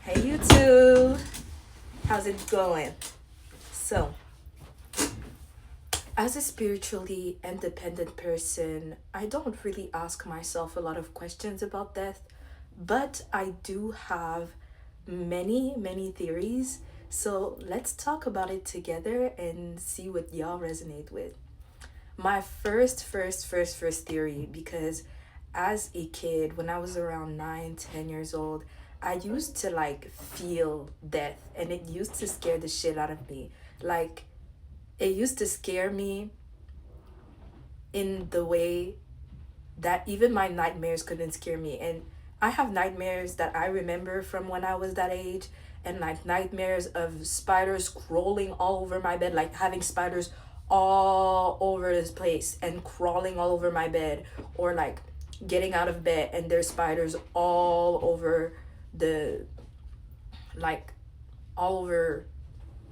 Hey, you two. How's it going? So, as a spiritually independent person, I don't really ask myself a lot of questions about death, but I do have many theories. So, let's talk about it together and see what y'all resonate with. My first theory, because as a kid, when I was around 9, 10 years old, I used to like feel death and it used to scare the shit out of me. Like, it used to scare me in the way that even my nightmares couldn't scare me. And I have nightmares that I remember from when I was that age, and like nightmares of spiders crawling all over my bed, like having spiders all over this place and crawling all over my bed, or like getting out of bed and there's spiders all over the like all over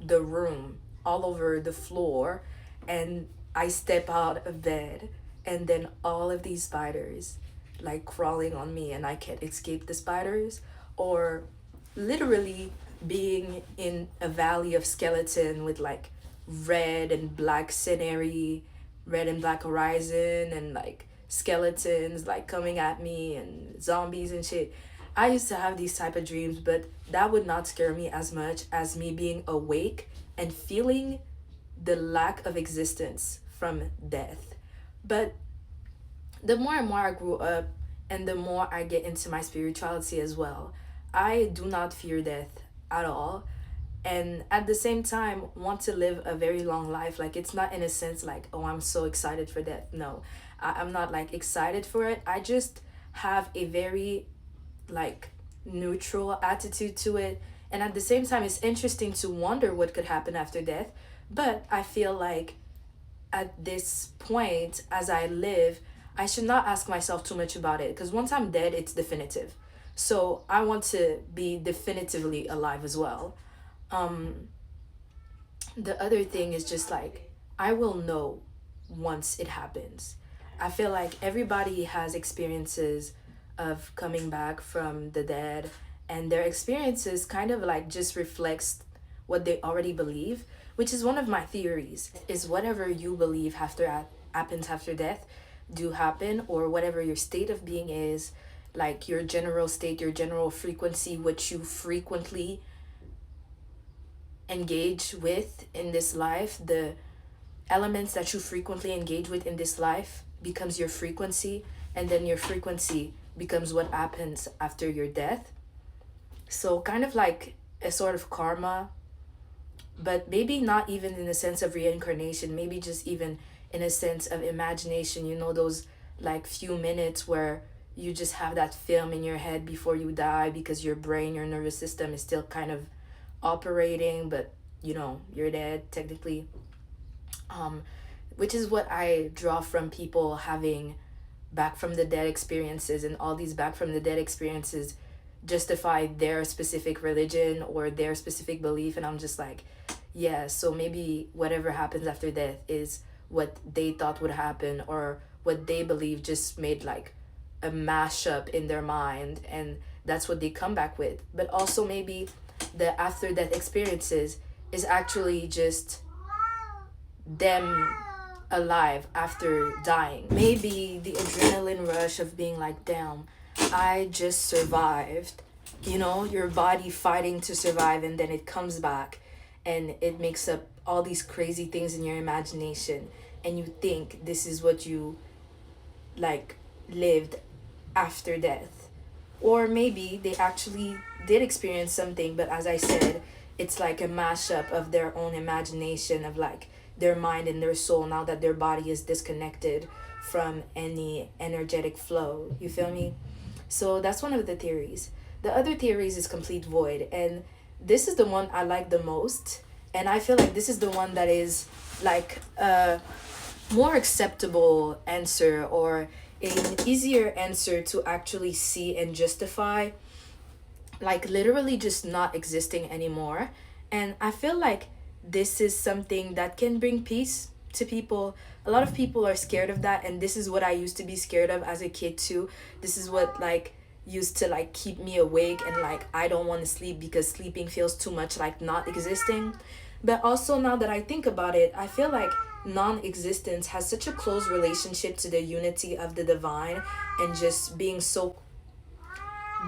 the room, all over the floor, and I step out of bed, and then all of these spiders like crawling on me, and I can't escape the spiders, or literally being in a valley of skeleton with like red and black scenery, red and black horizon, and like skeletons like coming at me and zombies and shit. I used to have these type of dreams, but that would not scare me as much as me being awake and feeling the lack of existence from death. But the more and more I grew up and the more I get into my spirituality as well, I do not fear death at all. And at the same time, want to live a very long life. Like, it's not in a sense like, oh, I'm so excited for death. No, I'm not like excited for it. I just have a very like neutral attitude to it. And at the same time, it's interesting to wonder what could happen after death. But I feel like at this point, as I live, I should not ask myself too much about it, because once I'm dead, it's definitive. So I want to be definitively alive as well. Um, the other thing is just like, I will know once it happens. I feel like everybody has experiences of coming back from the dead, and their experiences kind of like just reflects what they already believe, which is one of my theories. Is whatever you believe happens after death do happen, or whatever your state of being is, like your general state, your general frequency, what you frequently engage with in this life, the elements that you frequently engage with in this life becomes your frequency, and then your frequency becomes what happens after your death. So kind of like a sort of karma, but maybe not even in the sense of reincarnation, maybe just even in a sense of imagination. You know, those like few minutes where you just have that film in your head before you die, because your brain, your nervous system is still kind of operating, but you know, you're dead technically. um which is what I draw from people having back from the dead experiences, and all these back from the dead experiences justify their specific religion or their specific belief. And I'm just like, yeah, so maybe whatever happens after death is what they thought would happen, or what they believe just made like a mashup in their mind, and that's what they come back with. But also maybe the after death experiences is actually just them alive after dying. Maybe the adrenaline rush of being like, damn, I just survived. You know, your body fighting to survive, and then it comes back and it makes up all these crazy things in your imagination, and you think this is what you like lived after death. Or maybe they actually did experience something, but as I said, it's like a mashup of their own imagination, of like their mind and their soul, now that their body is disconnected from any energetic flow. You feel me? So that's one of the theories. The other theories is complete void, and this is the one I like the most. And I feel like this is the one that is like a more acceptable answer, or an easier answer to actually see and justify, like literally just not existing anymore. And I feel like this is something that can bring peace to people. A lot of people are scared of that, and this is what I used to be scared of as a kid too. This is what like used to like keep me awake, and like I don't want to sleep because sleeping feels too much like not existing. But also, now that I think about it, I feel like non-existence has such a close relationship to the unity of the divine, and just being so.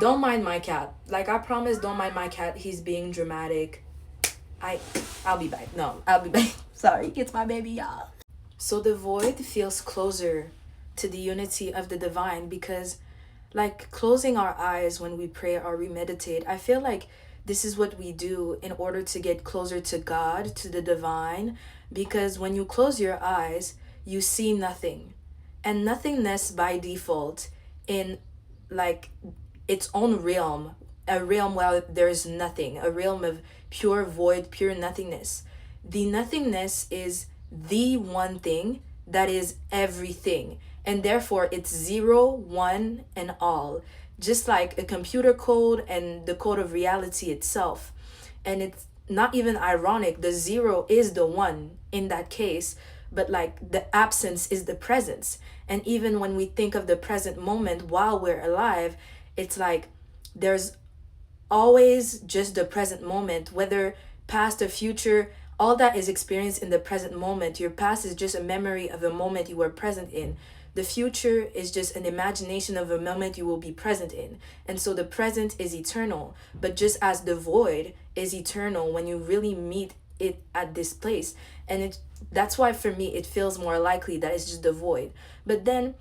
Don't mind my cat. Like, I promise, don't mind my cat. He's being dramatic. I I'll be back. No, I'll be back. Sorry, it's my baby, y'all. So the void feels closer to the unity of the divine, because like closing our eyes when we pray or we meditate, I feel like this is what we do in order to get closer to God, to the divine, because when you close your eyes, you see nothing. And nothingness by default, in like its own realm, a realm where there's nothing, a realm of pure void, pure nothingness. The nothingness is the one thing that is everything. And therefore, it's zero, one, and all. Just like a computer code and the code of reality itself. And it's not even ironic, the zero is the one in that case, but like the absence is the presence. And even when we think of the present moment while we're alive, it's like there's always just the present moment, whether past or future, all that is experienced in the present moment. Your past is just a memory of a moment you were present in. The future is just an imagination of a moment you will be present in. And so the present is eternal. But just as the void is eternal when you really meet it at this place. And that's why for me it feels more likely that it's just the void. But then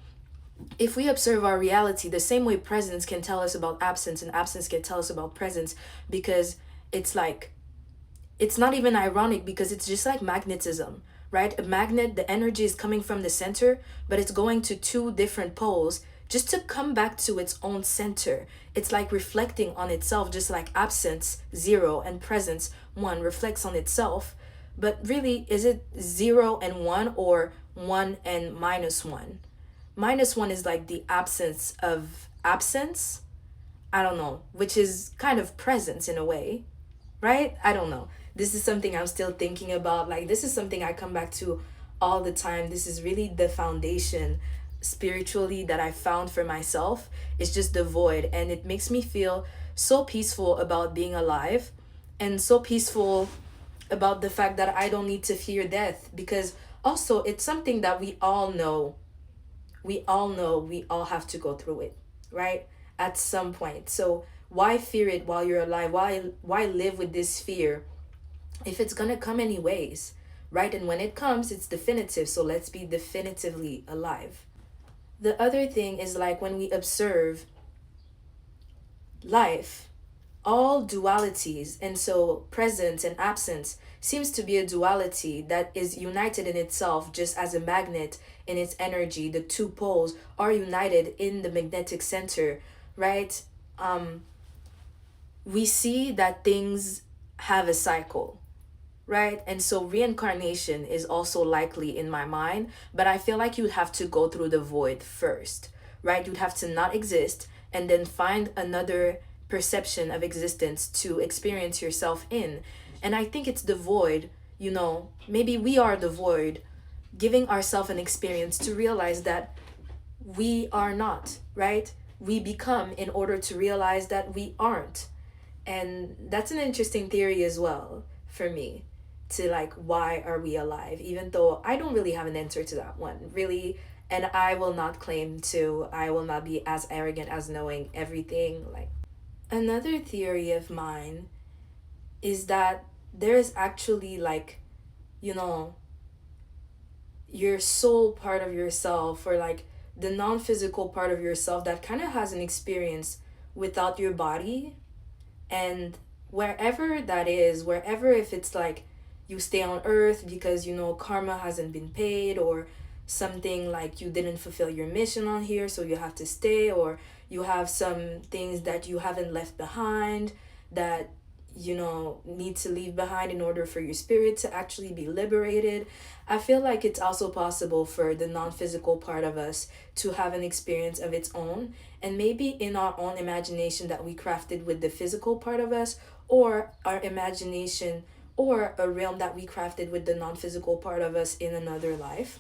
if we observe our reality the same way presence can tell us about absence and absence can tell us about presence, because it's like, it's not even ironic, because it's just like magnetism, right? A magnet, the energy is coming from the center, but it's going to two different poles just to come back to its own center. It's like reflecting on itself, just like absence, zero, and presence, one, reflects on itself. But really, is it zero and one, or one and minus one? Minus one is like the absence of absence. I don't know, which is kind of presence in a way, right? I don't know. This is something I'm still thinking about. Like, this is something I come back to all the time. This is really the foundation spiritually that I found for myself. It's just the void. And it makes me feel so peaceful about being alive, and so peaceful about the fact that I don't need to fear death, because also it's something that we all know. We all know we all have to go through it, right? At some point. So why fear it while you're alive? Why live with this fear if it's gonna come anyways, right? And when it comes, it's definitive. So let's be definitively alive. The other thing is, like, when we observe life, all dualities, and so presence and absence seems to be a duality that is united in itself, just as a magnet in its energy. The two poles are united in the magnetic center, right? We see that things have a cycle, right? And so reincarnation is also likely in my mind, but I feel like you'd have to go through the void first, right? You'd have to not exist and then find another perception of existence to experience yourself in. And I think it's the void, maybe we are the void, giving ourselves an experience to realize that we are not, right? We become in order to realize that we aren't. And that's an interesting theory as well for me, to like, why are we alive? Even though I don't really have an answer to that one, really. And I will not claim to, I will not be as arrogant as knowing everything. Like, another theory of mine is that there's actually like, your soul part of yourself, or like the non-physical part of yourself that kind of has an experience without your body. And wherever that is, wherever, if it's like you stay on earth because karma hasn't been paid, or something like you didn't fulfill your mission on here so you have to stay, or you have some things that you haven't left behind that need to leave behind in order for your spirit to actually be liberated. I feel like it's also possible for the non-physical part of us to have an experience of its own, and maybe in our own imagination that we crafted with the physical part of us, or our imagination, or a realm that we crafted with the non-physical part of us in another life.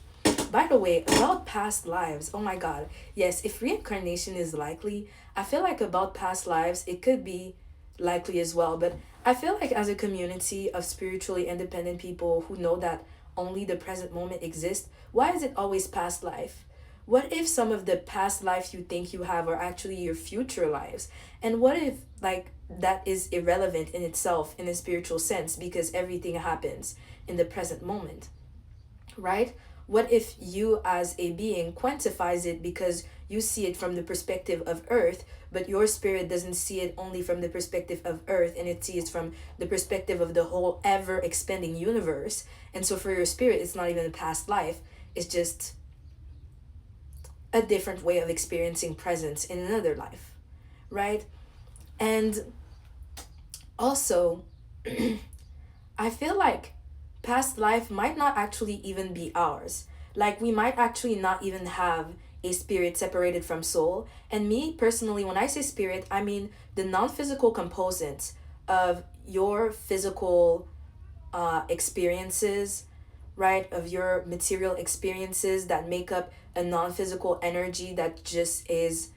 By the way, about past lives, oh my god. Yes, if reincarnation is likely, I feel like about past lives, it could be likely as well. But I feel like as a community of spiritually independent people who know that only the present moment exists, why is it always past life? What if some of the past lives you think you have are actually your future lives? And what if, like, that is irrelevant in itself in a spiritual sense because everything happens in the present moment? Right? What if you as a being quantifies it because you see it from the perspective of Earth, but your spirit doesn't see it only from the perspective of Earth and it sees from the perspective of the whole ever expanding universe? And so for your spirit, it's not even a past life, it's just a different way of experiencing presence in another life, right? And also, I feel like past life might not actually even be ours. Like, we might actually not even have a spirit separated from soul. And me personally, when I say spirit, I mean the non physical components of your physical experiences, right? Of your material experiences that make up a non physical energy that just is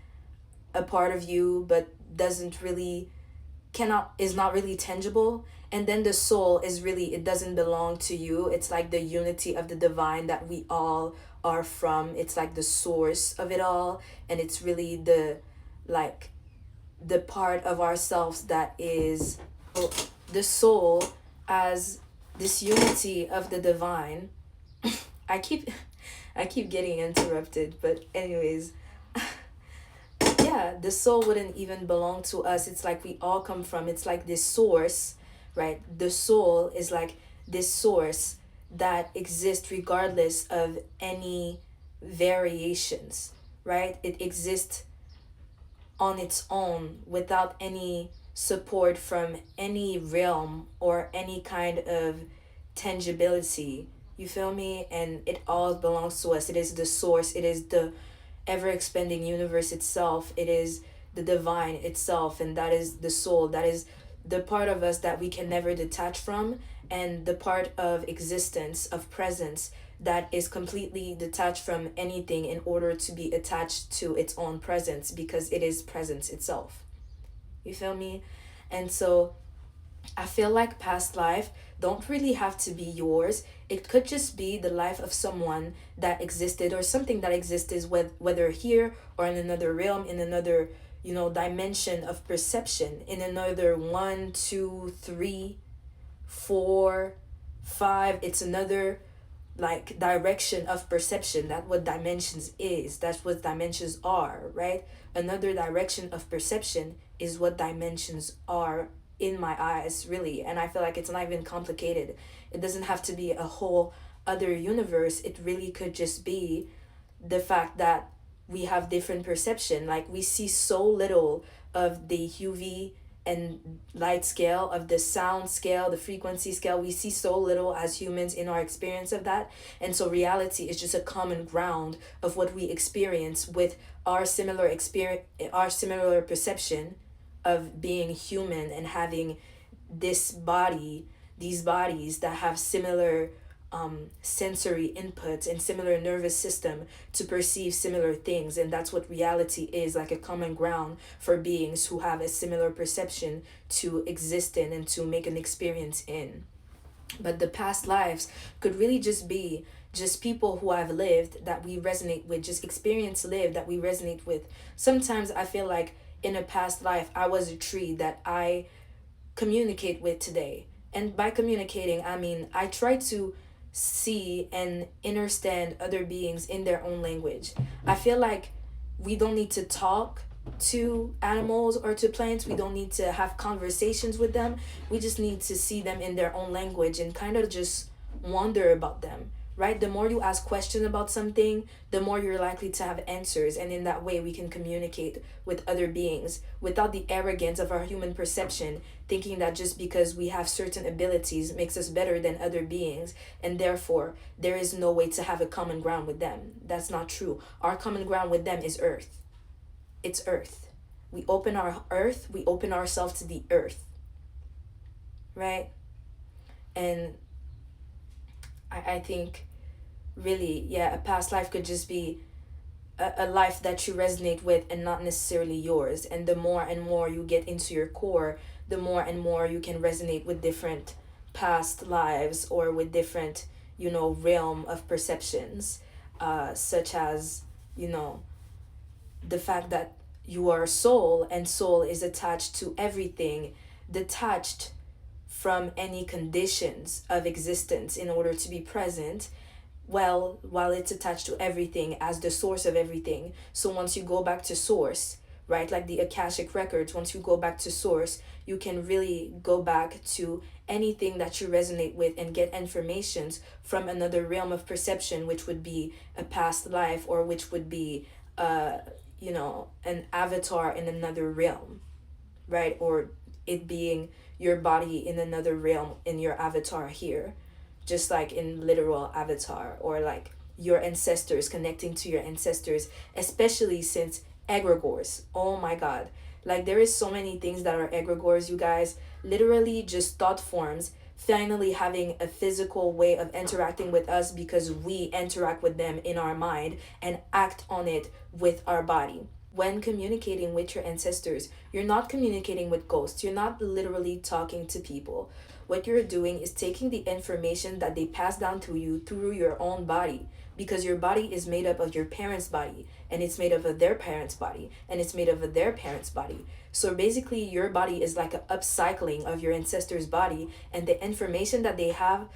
a part of you but doesn't really cannot is not really tangible. And then the soul is really, it doesn't belong to you, it's like the unity of the divine that we all are from. It's like the source of it all, and it's really the, like, the part of ourselves that is, oh, the soul as this unity of the divine. i keep I keep getting interrupted, but anyways, yeah, the soul wouldn't even belong to us. It's like we all come from, it's like this source, right? The soul is like this source that exists regardless of any variations, right? It exists on its own without any support from any realm or any kind of tangibility. You feel me? And it all belongs to us. It is the source, it is the ever expanding universe itself, it is the divine itself, and that is the soul. That is the part of us that we can never detach from, and the part of existence, of presence, that is completely detached from anything in order to be attached to its own presence because it is presence itself. You feel me? And so I feel like past life don't really have to be yours. It could just be the life of someone that existed or something that exists, whether here or in another realm, in another, dimension of perception, in another one, two, three, four, five. It's another, like, direction of perception. That's what dimensions is. That's what dimensions are, right? Another direction of perception is what dimensions are in my eyes, really. And I feel like it's not even complicated. It doesn't have to be a whole other universe. It really could just be the fact that we have different perception. Like, we see so little of the UV and light scale, of the sound scale, the frequency scale. We see so little as humans in our experience of that. And so reality is just a common ground of what we experience with our similar experience, our similar perception of being human and having this body, these bodies that have similar sensory inputs and similar nervous system to perceive similar things. And that's what reality is, like a common ground for beings who have a similar perception to exist in and to make an experience in. But the past lives could really just be just people who have lived that we resonate with, just experience lived that we resonate with. Sometimes I feel like in a past life I was a tree that I communicate with today. And by communicating, I mean I try to see and understand other beings in their own language. I feel like we don't need to talk to animals or to plants. We don't need to have conversations with them. We just need to see them in their own language and kind of just wonder about them, right? The more you ask questions about something, the more you're likely to have answers. And in that way, we can communicate with other beings without the arrogance of our human perception, thinking that just because we have certain abilities makes us better than other beings, and therefore there is no way to have a common ground with them. That's not true. Our common ground with them is Earth. It's Earth. We open our Earth, we open ourselves to the Earth, right? And I think really, yeah, a past life could just be a life that you resonate with and not necessarily yours. And the more and more you get into your core, the more and more you can resonate with different past lives or with different, realm of perceptions, such as, you know, the fact that you are soul, and soul is attached to everything, detached from any conditions of existence in order to be present. Well, while it's attached to everything as the source of everything. So once you go back to source, right, like the Akashic records, once you go back to source, you can really go back to anything that you resonate with and get informations from another realm of perception, which would be a past life, or which would be an avatar in another realm, right? Or it being your body in another realm in your avatar here, just like in literal avatar, or like your ancestors, connecting to your ancestors, especially since egregores, oh my god, like there is so many things that are egregores, you guys, literally just thought forms finally having a physical way of interacting with us because we interact with them in our mind and act on it with our body. When communicating with your ancestors, you're not communicating with ghosts. You're not literally talking to people. What you're doing is taking the information that they pass down to you through your own body, because your body is made up of your parents' body, and it's made up of their parents' body, and it's made up of their parents' body. So basically, your body is like an upcycling of your ancestors' body, and the information that they have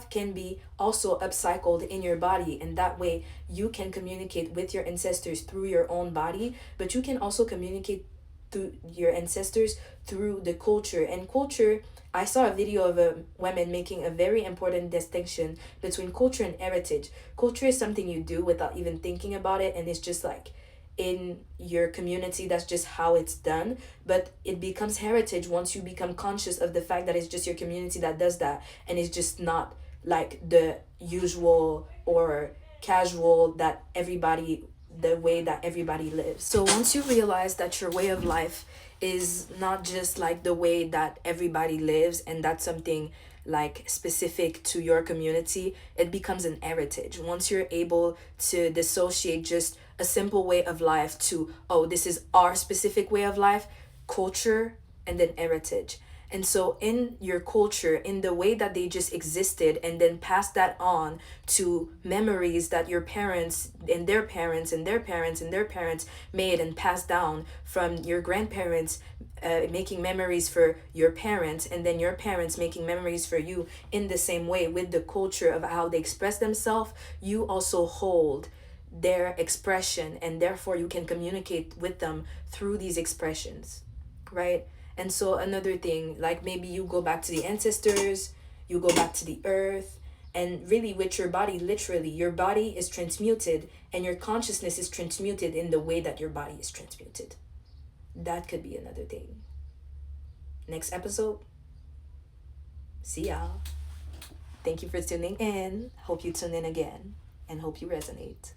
can be also upcycled in your body, and that way you can communicate with your ancestors through your own body, but you can also communicate through your ancestors through the culture. And culture, I saw a video of a woman making a very important distinction between culture and heritage. Culture is something you do without even thinking about it, and it's just like in your community, that's just how it's done. But it becomes heritage once you become conscious of the fact that it's just your community that does that, and it's just not like the usual or casual that everybody the way that everybody lives. So once you realize that your way of life is not just like the way that everybody lives, and that's something like specific to your community, it becomes an heritage. Once you're able to dissociate just a simple way of life to, oh, this is our specific way of life, culture, and then heritage. And so in your culture, in the way that they just existed, and then pass that on to memories that your parents and their parents and their parents and their parents made and passed down from your grandparents, making memories for your parents, and then your parents making memories for you in the same way with the culture of how they express themselves, you also hold their expression, and therefore you can communicate with them through these expressions, right? And so another thing, like maybe you go back to the ancestors, you go back to the earth, and really with your body, literally, your body is transmuted and your consciousness is transmuted in the way that your body is transmuted. That could be another thing. Next episode. See y'all. Thank you for tuning in. Hope you tune in again, and hope you resonate.